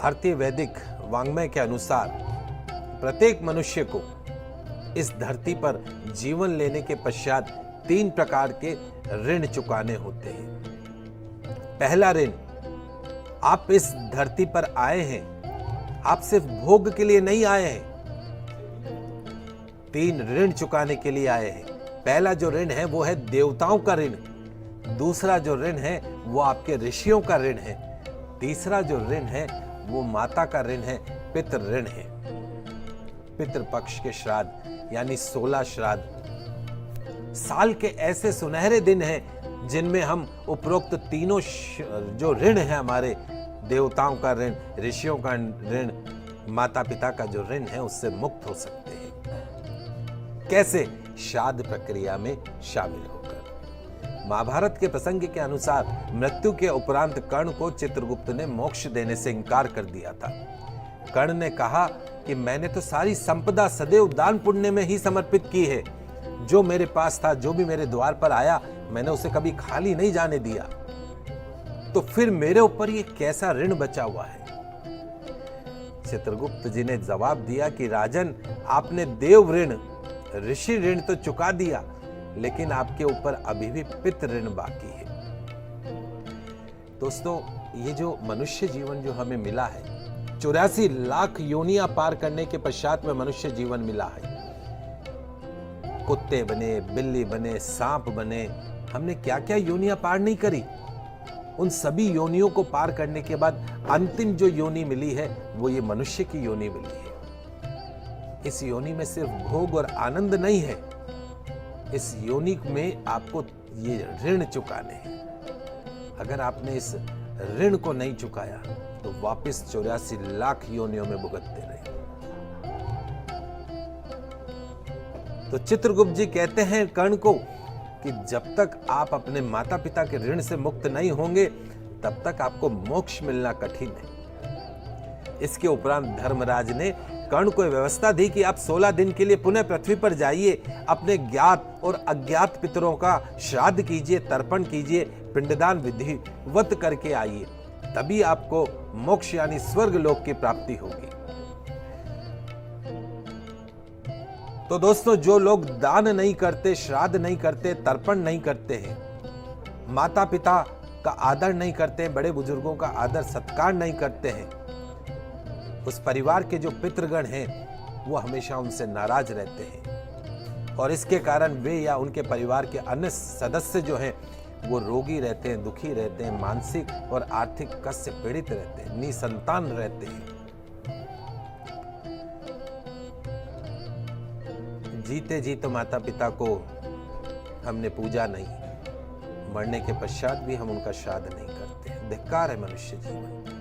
भारतीय वैदिक वाङ्मय के अनुसार प्रत्येक मनुष्य को इस धरती पर जीवन लेने के पश्चात 3 प्रकार के ऋण चुकाने होते हैं। पहला ऋण, आप इस धरती पर आए हैं, आप सिर्फ भोग के लिए नहीं आए हैं, 3 ऋण चुकाने के लिए आए हैं। पहला जो ऋण है वो है देवताओं का ऋण, दूसरा जो ऋण है वो आपके ऋषियों का ऋण है, तीसरा जो ऋण है वो माता का ऋण है, पितृ ऋण है। पितृपक्ष के श्राद्ध यानी 16 श्राद्ध साल के ऐसे सुनहरे दिन हैं जिनमें हम उपरोक्त तीनों जो ऋण है हमारे, देवताओं का ऋण, ऋषियों का ऋण, माता पिता का जो ऋण है, उससे मुक्त हो सकते हैं। कैसे? श्राद्ध प्रक्रिया में शामिल होकर। महाभारत के प्रसंग के अनुसार मृत्यु के उपरांत कर्ण को चित्रगुप्त ने मोक्ष देने से इनकार कर दिया था। कर्ण ने कहा कि मैंने तो सारी संपदा सदैव दान पुण्य में ही समर्पित की है। जो मेरे पास था, जो भी मेरे द्वार पर आया, मैंने उसे कभी खाली नहीं जाने दिया। तो फिर मेरे ऊपर ये कैसा ऋण बचा हुआ है? चित्रगुप्त जी ने जवाब दिया कि राजन, आपने देव ऋण, ऋषि ऋण तो चुका दिया, लेकिन आपके ऊपर अभी भी पितृ ऋण बाकी है। दोस्तों, ये जो मनुष्य जीवन जो हमें मिला है, 84 लाख योनियां पार करने के पश्चात में मनुष्य जीवन मिला है। कुत्ते बने, बिल्ली बने, सांप बने, हमने क्या क्या योनियां पार नहीं करी। उन सभी योनियों को पार करने के बाद अंतिम जो योनि मिली है वो ये मनुष्य की योनि मिली है। इस योनि में सिर्फ भोग और आनंद नहीं है, इस योनि में आपको ये ऋण चुकाने हैं। अगर आपने इस ऋण को नहीं चुकाया तो वापस 84 लाख योनियों में भुगतते रहे। तो चित्रगुप्त जी कहते हैं कर्ण को कि जब तक आप अपने माता पिता के ऋण से मुक्त नहीं होंगे, तब तक आपको मोक्ष मिलना कठिन है। इसके उपरांत धर्मराज ने कर्ण को व्यवस्था दी कि आप 16 दिन के लिए पुनः पृथ्वी पर जाइए, अपने ज्ञात और अज्ञात पितरों का श्राद्ध कीजिए, तर्पण कीजिए, पिंडदान विधिवत करके आइए, तभी आपको मोक्ष यानी स्वर्ग लोक की प्राप्ति होगी। तो दोस्तों, जो लोग दान नहीं करते, श्राद्ध नहीं करते, तर्पण नहीं करते हैं, माता पिता का आदर नहीं करते हैं, बड़े बुजुर्गों का आदर सत्कार नहीं करते हैं, उस परिवार के जो पितृगण हैं वो हमेशा उनसे नाराज रहते हैं और इसके कारण वे या उनके परिवार के अन्य सदस्य जो हैं वो रोगी रहते हैं, दुखी रहते हैं, मानसिक और आर्थिक कष्ट से पीड़ित रहते हैं, निसंतान रहते हैं। जीते जी तो माता पिता को हमने पूजा नहीं, मरने के पश्चात भी हम उनका श्राद्ध नहीं करते। धिक्कार है मनुष्य जीवन।